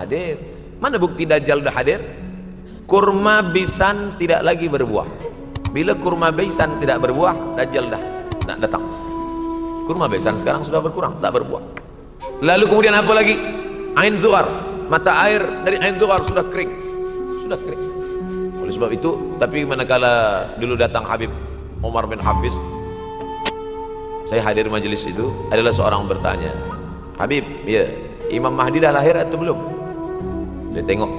hadir. Mana bukti Dajjal sudah hadir? Kurma bisan tidak lagi berbuah. Bila kurma bisan tidak berbuah, Dajjal dah nak datang. Kurma bisan sekarang sudah berkurang, tak berbuah. Lalu kemudian apa lagi? Ain Zuhar, mata air dari Ain Zuhar sudah kering. Sudah kering. Oleh sebab itu, tapi manakala dulu datang Habib Umar bin Hafiz, saya hadir majelis itu, adalah seorang bertanya, Habib, ya, Imam Mahdi dah lahir atau belum? Saya tengok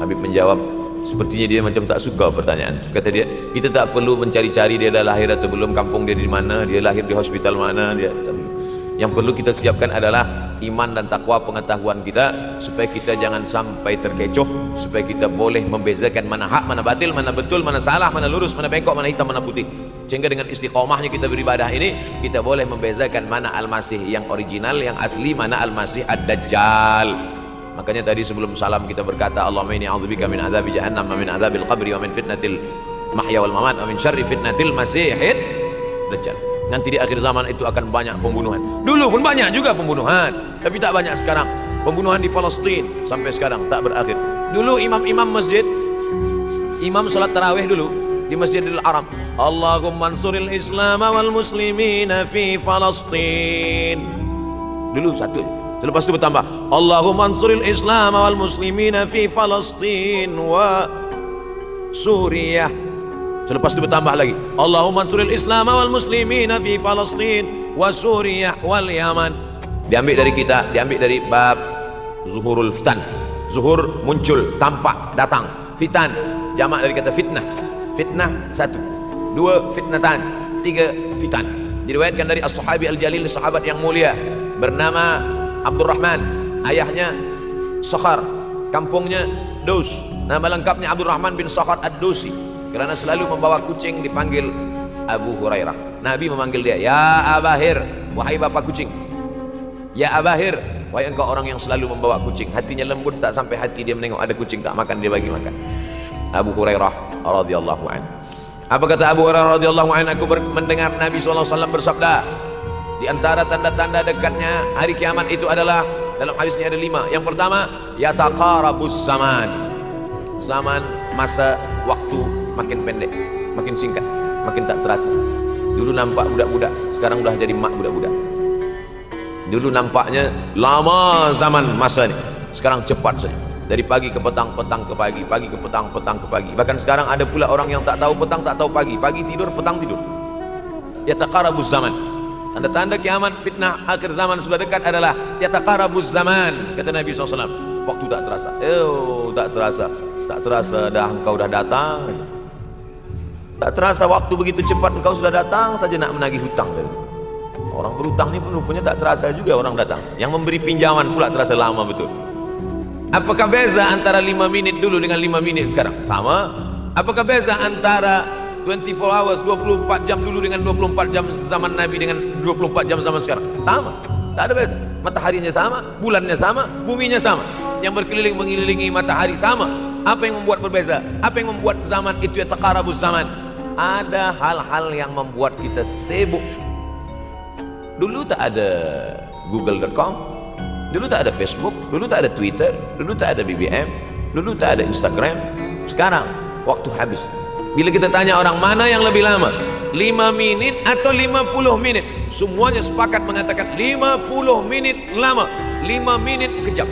Habib menjawab, sepertinya dia macam tak suka pertanyaan. Kata dia, kita tak perlu mencari-cari dia dah lahir atau belum, kampung dia di mana, dia lahir di hospital mana, dia tak perlu. Yang perlu kita siapkan adalah iman dan takwa, pengetahuan kita, supaya kita jangan sampai terkecoh, supaya kita boleh membezakan mana hak, mana batil, mana betul, mana salah, mana lurus, mana bengkok, mana hitam, mana putih. Sehingga dengan istiqomahnya kita beribadah ini, kita boleh membezakan mana Al-Masih yang original, yang asli, mana Al-Masih Ad-Dajjal. Makanya tadi sebelum salam kita berkata, Allahumma inni a'udzubika min azabi jahannam wa min azabil qabri wa min fitnatil mahya wal mamat wa min syarri fitnatil masihid dajjal. Nanti di akhir zaman itu akan banyak pembunuhan. Dulu pun banyak juga pembunuhan, tapi tak banyak sekarang. Pembunuhan di Palestin sampai sekarang tak berakhir. Dulu imam-imam masjid, imam salat tarawih dulu di Masjidil Haram, Allahumma ansuril Islam wal muslimina fi Palestin. Dulu satu. Selepas itu bertambah, Allahumma ansuril Islam wal muslimina fi Palestin wa Suriah. Selepas itu bertambah lagi, Allahumma ansuril Islam wal muslimina fi Palestin wa Suriah wal Yaman. Diambil dari kita, diambil dari bab zuhurul fitan. Zuhur muncul, tampak, datang. Fitan jamak dari kata fitnah. Fitnah satu, dua fitnatan, tiga fitan. Diriwayatkan dari as-sahabi al-jalil, sahabat yang mulia, bernama Abdurrahman, ayahnya Sakhar, kampungnya Daus. Nama lengkapnya Abdurrahman bin Sakhar ad-Dausi. Kerana selalu membawa kucing dipanggil Abu Hurairah. Nabi memanggil dia, ya Abahir, wahai bapak kucing. Ya Abahir, wahai engkau orang yang selalu membawa kucing. Hatinya lembut tak sampai hati dia menengok ada kucing tak makan, dia bagi makan. Abu Hurairah radhiyallahu anhu. Apa kata Abu Hurairah radhiyallahu anhu? Aku mendengar Nabi SAW bersabda, di antara tanda-tanda dekatnya hari kiamat itu adalah, dalam hadisnya ada 5. Yang pertama, yataqarabus zaman. Zaman, masa, waktu makin pendek, makin singkat, makin tak terasa. Dulu nampak budak-budak, sekarang sudah jadi mak budak-budak. Dulu nampaknya lama zaman masa ni, sekarang cepat saja. Dari pagi ke petang, petang ke pagi, pagi ke petang, petang ke pagi. Bahkan sekarang ada pula orang yang tak tahu petang, tak tahu pagi, pagi tidur, petang tidur. Yataqarabuz zaman. Tanda-tanda kiamat, fitnah akhir zaman sudah dekat adalah yataqarabuz zaman. Kata Nabi SAW, waktu tak terasa. Tak terasa, tak terasa dah engkau dah datang. Tak terasa waktu begitu cepat, engkau sudah datang saja nak menagih hutang. Orang berhutang ni pun rupanya tak terasa juga orang datang. Yang memberi pinjaman pula terasa lama betul. Apakah beza antara 5 minit dulu dengan 5 minit sekarang? Sama. Apakah beza antara 24 hours, 24 jam dulu dengan 24 jam zaman Nabi dengan 24 jam zaman sekarang? Sama. Tak ada beza. Mataharinya sama, bulannya sama, buminya sama. Yang berkeliling mengelilingi matahari sama. Apa yang membuat berbeza? Apa yang membuat zaman itu yataqarabuz zaman? Ada hal-hal yang membuat kita sibuk. Dulu tak ada google.com, dulu tak ada Facebook, dulu tak ada Twitter, dulu tak ada BBM, dulu tak ada Instagram. Sekarang waktu habis. Bila kita tanya orang mana yang lebih lama, 5 minit atau 50 minit, semuanya sepakat mengatakan 50 minit lama, 5 minit kejap.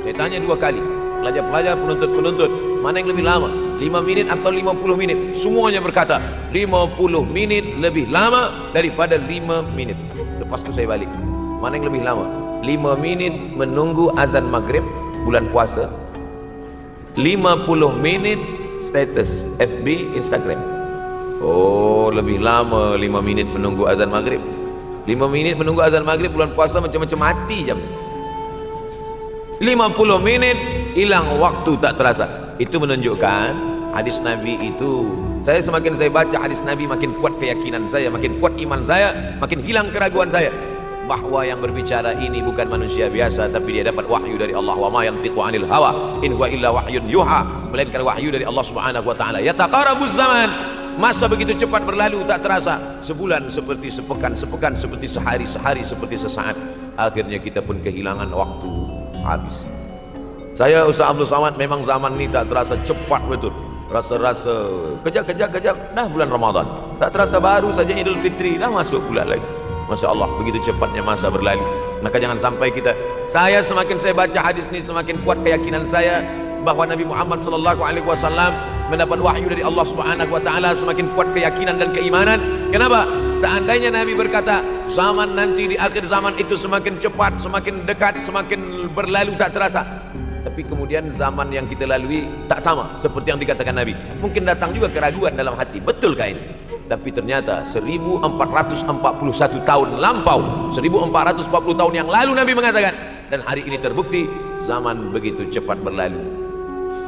Saya tanya 2 kali, pelajar-pelajar, penuntut-penuntut, mana yang lebih lama, 5 minit atau 50 minit? Semuanya berkata 50 minit lebih lama daripada 5 minit. Lepas tu saya balik, mana yang lebih lama? 5 minit menunggu azan maghrib bulan puasa, 50 minit status FB, Instagram. Oh, lebih lama 5 minit menunggu azan maghrib. 5 minit menunggu azan maghrib bulan puasa macam-macam mati jam. 50 menit hilang waktu tak terasa. Itu menunjukkan hadis Nabi itu, semakin saya baca hadis Nabi, makin kuat keyakinan saya, makin kuat iman saya, makin hilang keraguan saya bahwa yang berbicara ini bukan manusia biasa, tapi dia dapat wahyu dari Allah. Wa ma yantiqu 'anil hawa in huwa illa wahyun yuha, melainkan wahyu dari Allah Subhanahu wa taala. Yataqarabuz zaman, masa begitu cepat berlalu tak terasa. Sebulan seperti sepekan, sepekan seperti sehari, sehari seperti sesaat. Akhirnya kita pun kehilangan waktu, habis. Saya Ustaz Abdul Somad, memang zaman ini tak terasa cepat betul. Rasa-rasa kejap, dah bulan Ramadan. Tak terasa baru saja Idul Fitri, dah masuk bulan lagi. Masya Allah, begitu cepatnya masa berlalu. Maka jangan sampai semakin saya baca hadis ini, semakin kuat keyakinan saya bahwa Nabi Muhammad SAW mendapat wahyu dari Allah Subhanahu wa taala, semakin kuat keyakinan dan keimanan. Kenapa? Seandainya Nabi berkata, zaman nanti di akhir zaman itu semakin cepat, semakin dekat, semakin berlalu tak terasa. Tapi kemudian zaman yang kita lalui tak sama seperti yang dikatakan Nabi. Mungkin datang juga keraguan dalam hati, betulkah ini? Tapi ternyata 1441 tahun lampau, 1440 tahun yang lalu Nabi mengatakan, dan hari ini terbukti zaman begitu cepat berlalu.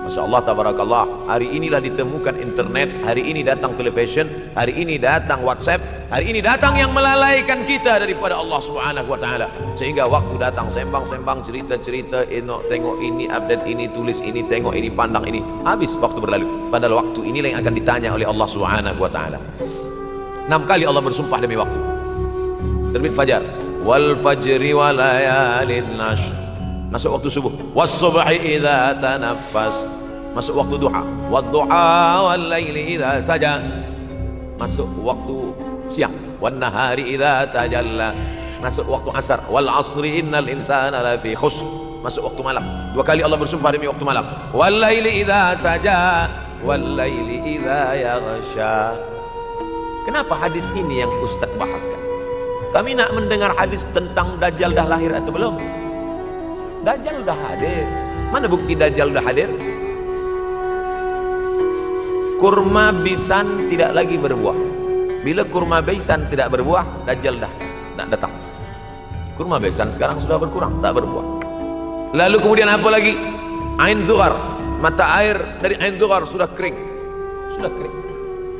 Masya Allah, tabarakallah. Hari inilah ditemukan internet, hari ini datang television, hari ini datang WhatsApp, hari ini datang yang melalaikan kita daripada Allah Subhanahu wa taala. Sehingga waktu datang sembang-sembang, cerita-cerita, tengok ini, update ini, tulis ini, tengok ini, pandang ini, habis waktu berlalu. Padahal waktu inilah yang akan ditanya oleh Allah Subhanahu wa taala. 6 kali Allah bersumpah demi waktu. Terbit fajar, wal fajri wa layalin nashr, masuk waktu subuh, was-subhi idza tanaffas, masuk waktu duha, wad-duha wal-laili idza saja, masuk waktu siang, wan-nahari idza tajalla, masuk waktu asar, wal-asri innal insana lafi khusr, masuk waktu malam. 2 kali Allah bersumpah demi waktu malam, wal-laili idza saja, wal-laili idza yaghsha. Kenapa hadis ini yang Ustaz bahaskan? Kami nak mendengar hadis tentang Dajjal dah lahir atau belum? Dajjal udah hadir. Mana bukti Dajjal udah hadir? Kurma bisan tidak lagi berbuah. Bila kurma bisan tidak berbuah, Dajjal dah datang. Kurma bisan sekarang sudah berkurang, tak berbuah. Lalu kemudian apa lagi? Ain Zughar, mata air dari Ain Zughar sudah kering. Sudah kering.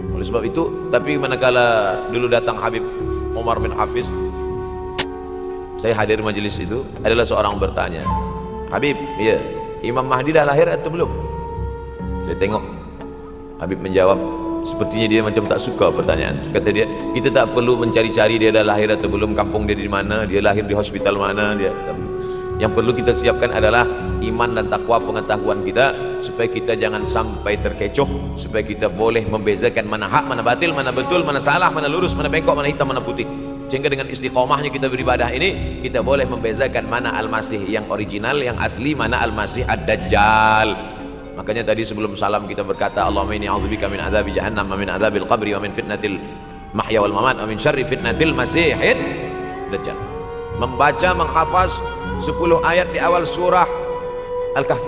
Oleh sebab itu, tapi manakala dulu datang Habib Umar bin Hafiz, saya hadir majelis itu, adalah seorang bertanya, Habib, ya, Imam Mahdi dah lahir atau belum? Saya tengok Habib menjawab, sepertinya dia macam tak suka pertanyaan. Kata dia, kita tak perlu mencari-cari dia dah lahir atau belum, kampung dia di mana, dia lahir di hospital mana, dia tak perlu. Yang perlu kita siapkan adalah iman dan takwa, pengetahuan kita, supaya kita jangan sampai terkecoh, supaya kita boleh membezakan mana hak, mana batil, mana betul, mana salah, mana lurus, mana bengkok, mana hitam, mana putih. Sehingga dengan istiqomahnya kita beribadah ini, kita boleh membezakan mana Al-Masih yang original, yang asli, mana Al-Masih Ad-Dajjal. Makanya tadi sebelum salam kita berkata, Allahumma inni a'udzubika min adzabi jahannam wa min adzabil qabri wa min fitnatil mahya wal mamat wa min syarri fitnatil masihid dajjal. Membaca, menghafaz 10 ayat di awal surah Al-Kahfi.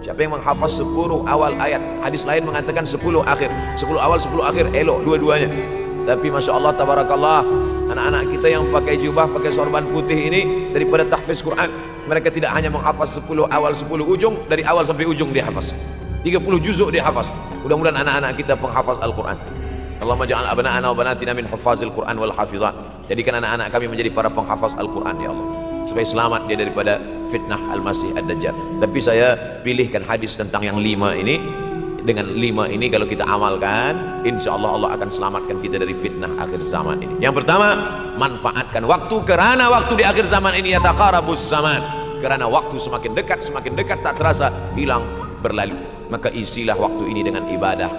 Siapa yang menghafaz 10 awal ayat, hadis lain mengatakan 10 akhir, 10 awal 10 akhir, elok dua-duanya. Tapi Masya Allah, tabarakallah, anak-anak kita yang pakai jubah, pakai sorban putih ini, daripada tahfiz Quran, mereka tidak hanya menghafaz 10 awal 10 ujung, dari awal sampai ujung dia hafaz, 30 juzuk dia hafaz. Mudah-mudahan anak-anak kita penghafaz Al-Quran. Allahumma ja'al abna'ana wa banatina min hufazil Quran wal hafizan. Jadikan anak-anak kami menjadi para penghafaz Al-Quran, ya Allah, supaya selamat dia daripada fitnah Al-Masih Ad-Dajjal. Tapi saya pilihkan hadis tentang yang 5 ini. Dengan 5 ini kalau kita amalkan, insya Allah Allah akan selamatkan kita dari fitnah akhir zaman ini. Yang pertama, manfaatkan waktu, kerana waktu di akhir zaman ini yataqarabus zaman, kerana waktu semakin dekat tak terasa, hilang, berlalu. Maka isilah waktu ini dengan ibadah.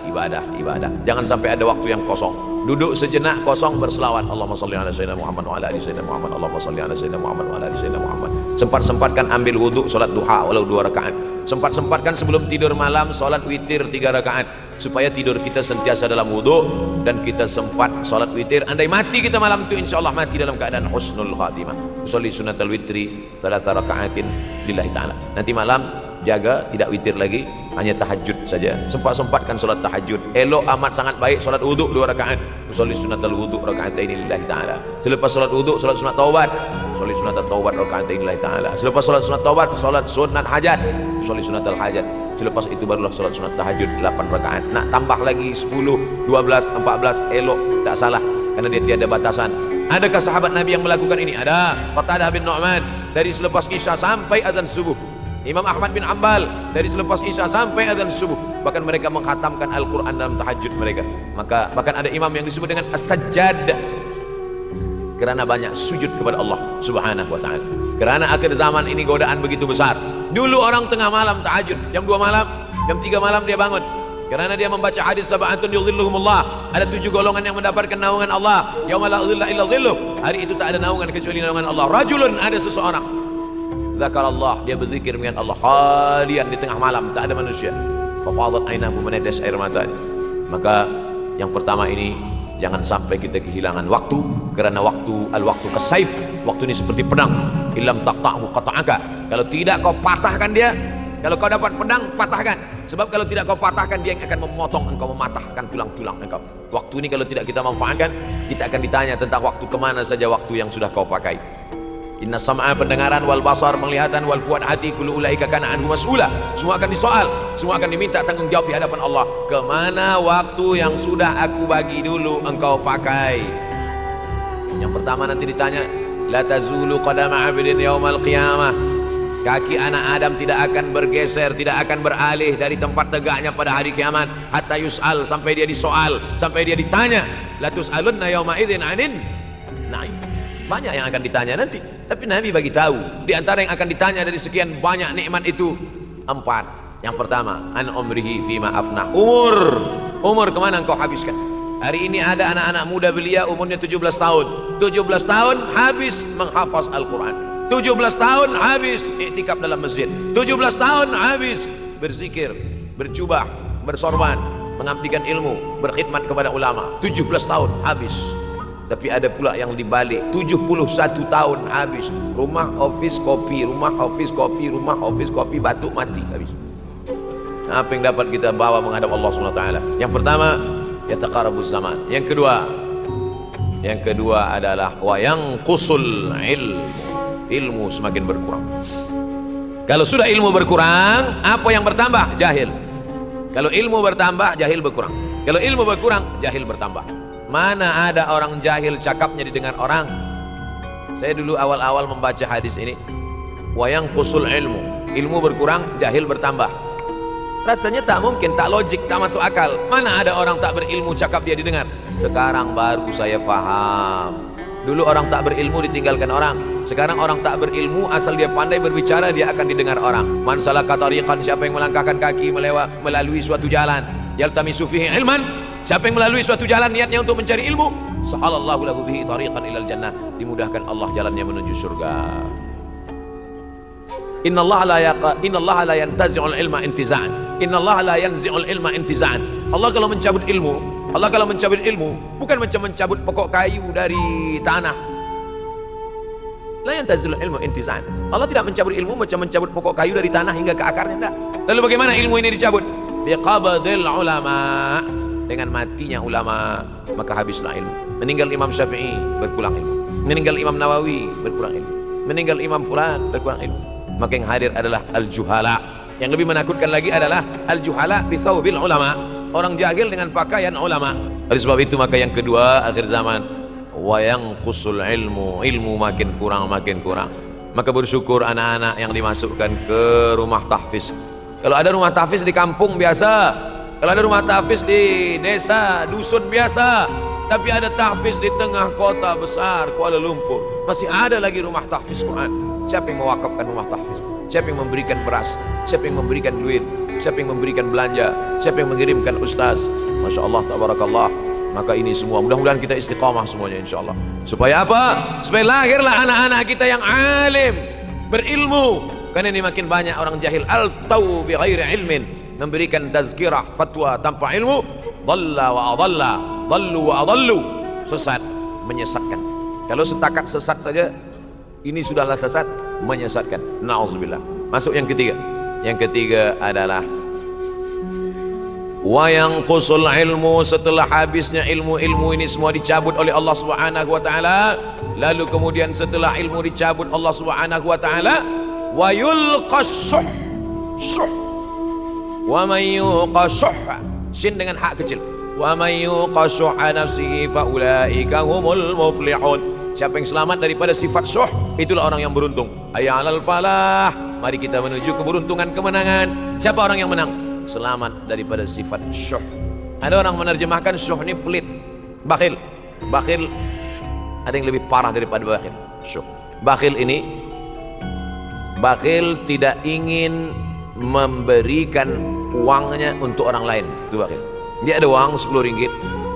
Jangan sampai ada waktu yang kosong. Duduk sejenak kosong berselawat, Allahumma shalli ala sayyidina Muhammad wa ala ali sayyidina Muhammad, Allahumma shalli ala sayyidina Muhammad wa ala ali sayyidina Muhammad. Sempat-sempatkan ambil wudhu, solat duha walau 2 rakaat. Sempat-sempatkan sebelum tidur malam solat witir 3 rakaat, supaya tidur kita sentiasa dalam wudhu dan kita sempat solat witir. Andai mati kita malam itu, insya Allah mati dalam keadaan husnul khatimah. Usolli sunatal witri 3 rakaatin lillahi ta'ala. Nanti malam jaga, tidak witir lagi, hanya tahajud saja. Sempat-sempatkan solat tahajud. Elok amat sangat baik solat wudhu 2 rakaat. Usolli sunatal wudhu rakaatain lillahi ta'ala. Selepas solat wudhu, solat sunat taubat. Usolli sunatal taubat rakaatain lillahi ta'ala. Selepas solat sunat taubat, solat sunat hajat. Usolli sunatal hajat. Selepas itu barulah solat sunat tahajud 8 rakaat. Nak tambah lagi 10, 12, 14, elok, tak salah, karena dia tiada batasan. Adakah sahabat Nabi yang melakukan ini? Ada. Qatadah bin Nu'man, dari selepas Isya sampai azan subuh. Imam Ahmad bin Ambal, dari selepas Isya sampai azan subuh. Bahkan mereka mengkhatamkan Al-Quran dalam tahajud mereka. Maka bahkan ada imam yang disebut dengan As-Sajjad, kerana banyak sujud kepada Allah Subhanahu wa ta'ala. Kerana akhir zaman ini godaan begitu besar. Dulu orang tengah malam tahajud, jam 2 malam, jam 3 malam dia bangun. Kerana dia membaca hadis sab'atun yudhilluhumullah. Ada 7 golongan yang mendapatkan naungan Allah. Yauma la dhilla illa dhilluh. Hari itu tak ada naungan kecuali naungan Allah. Rajulun, ada seseorang. Zakarallah, dia berzikir dengan Allah khalian di tengah malam, tak ada manusia. Fafadat ainahu, menetes air matanya. Maka yang pertama ini, jangan sampai kita kehilangan waktu. Kerana waktu, al-waktu kasaif. Waktu ini seperti pedang. Illam taqta'hu qata'aka. Kalau tidak kau patahkan dia. Kalau kau dapat pedang, patahkan. Sebab kalau tidak kau patahkan, dia yang akan memotong engkau, mematahkan tulang-tulang engkau. Waktu ini kalau tidak kita manfaatkan, kita akan ditanya tentang waktu, kemana saja waktu yang sudah kau pakai. Inna sam'a, pendengaran, wal basar, penglihatan, wal fuad, hati, kullu ulaika kana anhu mas'ula. Semua akan disoal, semua akan diminta tanggung jawab di hadapan Allah. Kemana waktu yang sudah aku bagi dulu engkau pakai? Yang pertama nanti ditanya, la tazulu qadama 'abdin yaumal qiyamah. Kaki anak Adam tidak akan bergeser, tidak akan beralih dari tempat tegaknya pada hari kiamat hatta yus'al, sampai dia disoal, sampai dia ditanya. La tus'alunna yauma idzin 'anin na'im. Banyak yang akan ditanya nanti, tapi Nabi bagi tahu di antara yang akan ditanya dari sekian banyak nikmat itu 4. Yang pertama, an umrihi fima afnah. Umur kemana engkau habiskan? Hari ini ada anak-anak muda belia umurnya 17 tahun. 17 tahun habis menghafaz Al-Quran. 17 tahun habis iktikaf dalam masjid. 17 tahun habis berzikir, berjubah, bersorban, mengabdikan ilmu, berkhidmat kepada ulama. 17 tahun habis. Tapi ada pula yang dibalik, 71 tahun habis. Rumah, office, kopi, rumah, office, kopi, rumah, office, kopi, batuk, mati, habis. Apa yang dapat kita bawa menghadap Allah SWT? Yang pertama, yataqarabuz zaman. Yang kedua adalah wa yanqusul ilmu semakin berkurang. Kalau sudah ilmu berkurang, apa yang bertambah? Jahil. Kalau ilmu bertambah, jahil berkurang. Kalau ilmu berkurang, jahil bertambah. Mana ada orang jahil cakapnya didengar orang? Saya dulu awal-awal membaca hadis ini, wa yanqusul ilmu berkurang, jahil bertambah. Rasanya tak mungkin, tak logik, tak masuk akal. Mana ada orang tak berilmu cakap dia didengar? Sekarang baru saya faham. Dulu orang tak berilmu ditinggalkan orang. Sekarang orang tak berilmu, asal dia pandai berbicara, dia akan didengar orang. Man salaka tariqan, siapa yang melangkahkan kaki melalui suatu jalan, yaltamisu fihi ilman, siapa yang melalui suatu jalan niatnya untuk mencari ilmu, sahalallahu lahu bihi tariqan ilal jannah, dimudahkan Allah jalannya menuju surga. Innallaha la yantazi'ul ilma intiza'an. Innallaha la yanzi'ul ilma intiza'an. Allah kalau mencabut ilmu, bukan macam mencabut pokok kayu dari tanah. La yantazilul ilmu intiza'an. Allah tidak mencabut ilmu macam mencabut pokok kayu dari tanah hingga ke akarnya, tidak. Lalu bagaimana ilmu ini dicabut? Biqabdil ulama. Dengan matinya ulama, maka habislah ilmu. Meninggal Imam Syafi'i, berkurang ilmu. Meninggal Imam Nawawi, berkurang ilmu. Meninggal Imam Fulan, berkurang ilmu. Maka yang hadir adalah al-juhala. Yang lebih menakutkan lagi adalah al-juhala bi thawbil ulama. Orang jahil dengan pakaian ulama. Oleh sebab itu maka yang kedua akhir zaman, wa yanqusul ilmu makin kurang. Maka bersyukur anak-anak yang dimasukkan ke rumah tahfiz. Kalau ada rumah tahfiz di kampung biasa, kalau ada rumah tahfiz di desa, dusun biasa, tapi ada tahfiz di tengah kota besar Kuala Lumpur, masih ada lagi rumah tahfiz Quran. Siapa yang mewakafkan rumah tahfiz? Siapa yang memberikan beras? Siapa yang memberikan duit? Siapa yang memberikan belanja? Siapa yang mengirimkan ustaz? Masya Allah, tabarakallah. Maka ini semua mudah-mudahan kita istiqamah semuanya insya Allah. Supaya apa? Supaya lahirlah anak-anak kita yang alim, berilmu. Karena ini makin banyak orang jahil, alftau bi ghairi ilmin, memberikan tazkirah fatwa tanpa ilmu. Dhalla wa adalla, dhallu wa adallu, sesat, menyesatkan. Kalau setakat sesat saja, ini sudahlah sesat, menyesatkan. Na'udzubillah. Masuk yang ketiga. Yang ketiga adalah wa yanqusul ilmu. Setelah habisnya ilmu ini semua dicabut oleh Allah Subhanahu wa taala. Lalu kemudian setelah ilmu dicabut Allah Subhanahu wa taala, wa yulqas syuh. Wa man yuqashuh, sin dengan hak kecil. Wa man yuqashuh nafsihi fa ulaika humul muflihun. Siapa yang selamat daripada sifat syuh, itulah orang yang beruntung. Hayya 'alal falah. Mari kita menuju keberuntungan, kemenangan. Siapa orang yang menang? Selamat daripada sifat syuh. Ada orang menerjemahkan syuh ini pelit, bakhil. Bakhil ada yang lebih parah daripada bakhil. Syuh. Bakhil ini Bakhil tidak ingin memberikan uangnya untuk orang lain, itu bakhil. Dia ada uang 10 ringgit,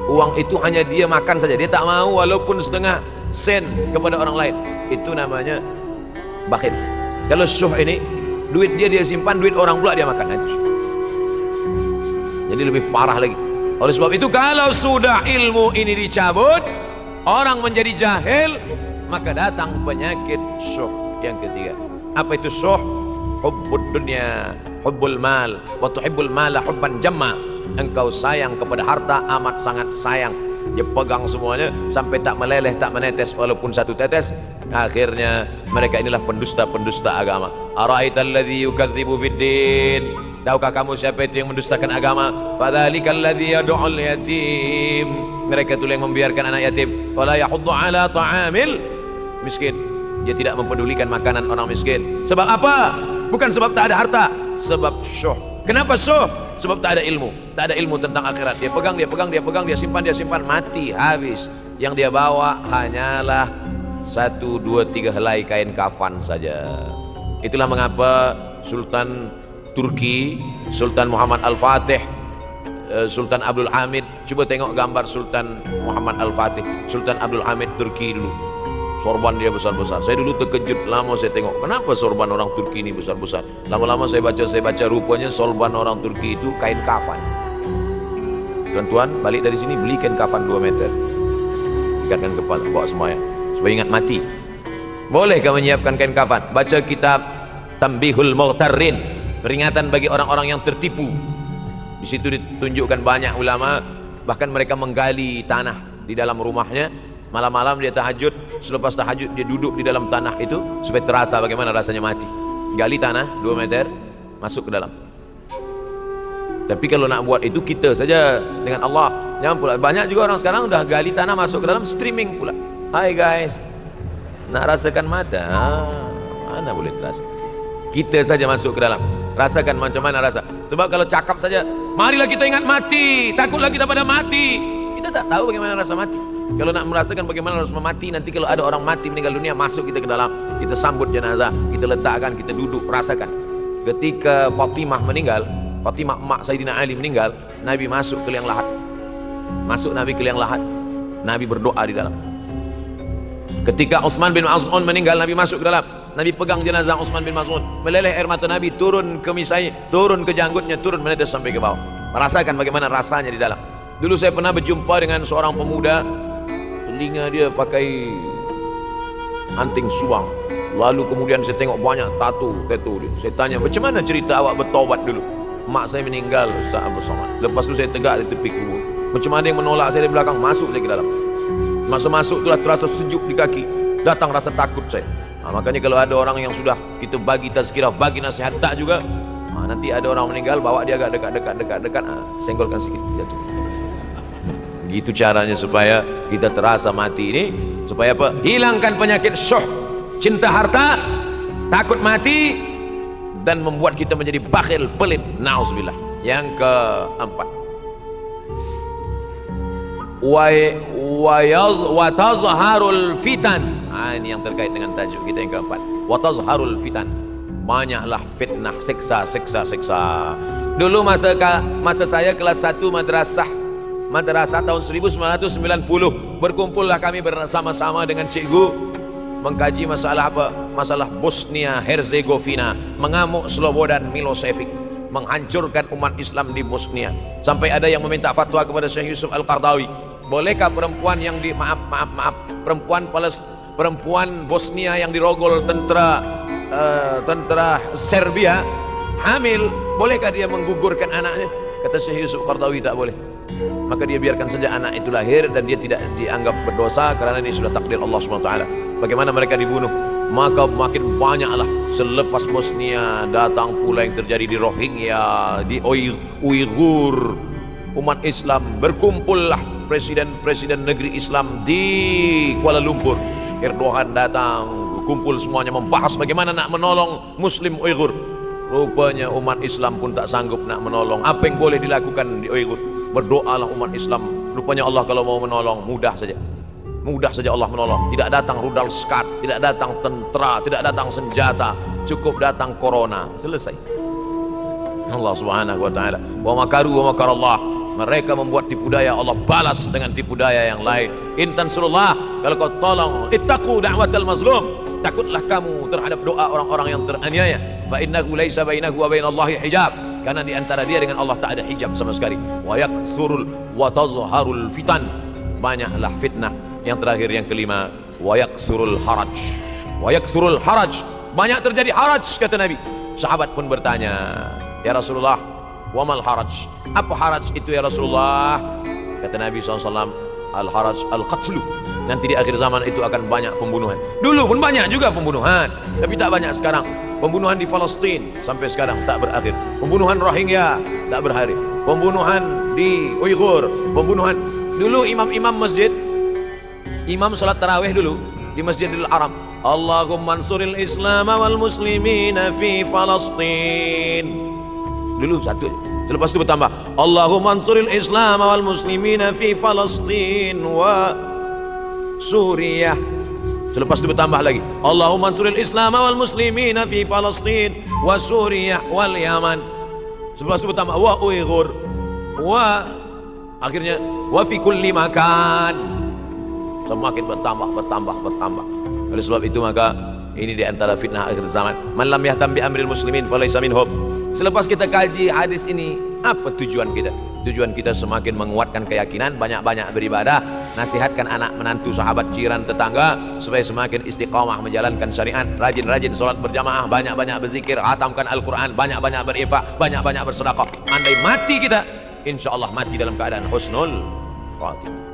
uang itu hanya dia makan saja, dia tak mau walaupun setengah sen kepada orang lain, itu namanya bakhil. Kalau syuh ini, duit dia simpan, duit orang pula dia makan, itu syuh. Jadi lebih parah lagi. Oleh sebab itu, kalau sudah ilmu ini dicabut, orang menjadi jahil, maka datang penyakit syuh yang ketiga. Apa itu syuh? Hubbud dunya, hubbul mal, wa tuhibbul mala hubban jamma. Engkau sayang kepada harta, amat sangat sayang. Dia pegang semuanya sampai tak meleleh, tak menetes walaupun satu tetes. Akhirnya mereka inilah pendusta-pendusta agama. Ara'aital ladzi yukadzibu biddin. Tahukah kamu siapa itu yang mendustakan agama? Fadzalikal ladzi yad'ul yatim. Mereka itu yang membiarkan anak yatim. Wala yahuddu ala ta'amil miskin. Dia tidak mempedulikan makanan orang miskin. Sebab apa? Bukan sebab tak ada harta, sebab syuh. Kenapa syuh? Sebab tak ada ilmu. Tak ada ilmu tentang akhirat. Dia pegang, dia simpan, mati, habis. Yang dia bawa hanyalah 1, 2, 3 helai kain kafan saja. Itulah mengapa Sultan Turki, Sultan Muhammad Al-Fatih, Sultan Abdul Hamid, coba tengok gambar Sultan Muhammad Al-Fatih, Sultan Abdul Hamid Turki dulu. Sorban dia besar-besar. Saya dulu terkejut, lama saya tengok, kenapa sorban orang Turki ini besar-besar. Lama-lama saya baca rupanya sorban orang Turki itu kain kafan. Tuan-tuan balik dari sini beli kain kafan 2 meter, ikatkan kepala, bawa semayang supaya ingat mati. Bolehkah menyiapkan kain kafan? Baca kitab Tambihul Mughtarrin, peringatan bagi orang-orang yang tertipu. Di situ ditunjukkan banyak ulama, bahkan mereka menggali tanah di dalam rumahnya. Malam-malam dia tahajud, selepas tahajud dia duduk di dalam tanah itu supaya terasa bagaimana rasanya mati. Gali tanah 2 meter, masuk ke dalam. Tapi kalau nak buat itu kita saja dengan Allah. Jangan pula, banyak juga orang sekarang udah gali tanah masuk ke dalam, streaming pula. Hai guys, nak rasakan mata? Mana boleh terasa? Kita saja masuk ke dalam, rasakan macam mana rasa. Sebab kalau cakap saja, marilah kita ingat mati, takutlah kita pada mati. Kita tak tahu bagaimana rasa mati. Kalau nak merasakan bagaimana harus mati, nanti kalau ada orang mati meninggal dunia, masuk kita ke dalam, kita sambut jenazah, kita letakkan, kita duduk, rasakan. Ketika Fatimah meninggal, Fatimah emak Sayyidina Ali meninggal, Nabi masuk ke liang lahat. Masuk Nabi ke liang lahat, Nabi berdoa di dalam. Ketika Utsman bin Maz'un meninggal, Nabi masuk ke dalam, Nabi pegang jenazah Utsman bin Maz'un, meleleh air mata Nabi, turun ke misai, turun ke janggutnya, turun menetes sampai ke bawah. Merasakan bagaimana rasanya di dalam. Dulu saya pernah berjumpa dengan seorang pemuda, telinga dia pakai anting suang, lalu kemudian saya tengok banyak tato dia. Saya tanya, macam mana cerita awak bertaubat dulu? Mak saya meninggal, Ustaz Abdul Somad. Lepas tu saya tegak di tepi kubur. Macam ada yang menolak saya di belakang, masuk saya ke dalam. Masa masuk itulah terasa sejuk di kaki, datang rasa takut saya. Makanya kalau ada orang yang sudah kita bagi tazkirah, bagi nasihat tak juga, nanti ada orang meninggal, bawa dia agak dekat, senggolkan sedikit, jatuh. Gitu caranya supaya kita terasa mati ini, supaya apa? Hilangkan penyakit syuh, cinta harta, takut mati, dan membuat kita menjadi bakhil, pelit, nauzubillah. Yang keempat, wa tazharul fitan. Ini yang terkait dengan tajuk kita yang keempat. Wa tazharul fitan. Banyaklah fitnah, siksa. Dulu masa saya kelas 1 madrasah tahun 1990, berkumpullah kami bersama-sama dengan cikgu mengkaji masalah apa? Masalah Bosnia Herzegovina, mengamuk Slobodan Milosevic, menghancurkan umat Islam di Bosnia. Sampai ada yang meminta fatwa kepada Syekh Yusuf Al-Qardawi, bolehkah perempuan yang perempuan Bosnia yang dirogol tentara Serbia hamil, bolehkah dia menggugurkan anaknya? Kata Syekh Yusuf Qardawi, tak boleh. Maka dia biarkan saja anak itu lahir dan dia tidak dianggap berdosa karena ini sudah takdir Allah SWT. Bagaimana mereka dibunuh? Maka makin banyaklah selepas Bosnia datang pula yang terjadi di Rohingya, di Uighur. Umat Islam berkumpullah, presiden-presiden negeri Islam di Kuala Lumpur. Erdogan datang, kumpul semuanya membahas bagaimana nak menolong Muslim Uighur. Rupanya umat Islam pun tak sanggup nak menolong. Apa yang boleh dilakukan di Uighur? Berdoalah umat Islam. Rupanya Allah kalau mau menolong mudah saja. mudah saja Allah menolong. Tidak datang rudal skat, tidak datang tentara, tidak datang senjata, cukup datang corona, selesai. Allah Subhanahu wa taala, wa makaru wa makarallah, mereka membuat tipu daya, Allah balas dengan tipu daya yang lain. In tansurullah, kalau kau tolong, ittaqu da'watal mazlum, takutlah kamu terhadap doa orang-orang yang teraniaya. Fa innahu laisa bainahu wa bainallahi hijab, karena di antara dia dengan Allah tak ada hijab sama sekali. Wa yakthurul wa tazharul fitan, banyaklah fitnah. Yang terakhir, yang kelima, wa yakthurul haraj, wa yakthurul haraj, banyak terjadi haraj, kata Nabi. Sahabat pun bertanya, ya Rasulullah, wa mal haraj, apa haraj itu ya Rasulullah? Kata Nabi SAW, al haraj al qatlu, nanti di akhir zaman itu akan banyak pembunuhan. Dulu pun banyak juga pembunuhan, tapi tak banyak sekarang. Pembunuhan di Palestina sampai sekarang tak berakhir. Pembunuhan Rohingya tak berakhir. Pembunuhan di Uighur, pembunuhan. Dulu imam-imam masjid, imam salat tarawih dulu di Masjidil Haram, Allahumma ansuril Islam wal muslimina fi Palestin. Dulu satu, lepas itu bertambah, Allahumma ansuril Islam wal muslimina fi Palestin wa Suriah. Selepas itu bertambah lagi, Allahumma ansuril Islam wal muslimina fi Palestin wa Suriah wal Yaman. Selepas itu bertambah wa Uighur wa, akhirnya wa fi kulli makan. Semakin bertambah. Oleh sebab itu maka ini di antara fitnah akhir zaman. Man lam yahtam bi amril muslimin falaysa minhum. Selepas kita kaji hadis ini, apa tujuan kita? Tujuan kita semakin menguatkan keyakinan, banyak-banyak beribadah, nasihatkan anak menantu, sahabat, jiran, tetangga supaya semakin istiqamah menjalankan syariat, rajin-rajin sholat berjamaah, banyak-banyak berzikir, khatamkan Al-Quran, banyak-banyak berifak, banyak-banyak bersedekah. Andai mati kita, insya Allah mati dalam keadaan husnul khatimah.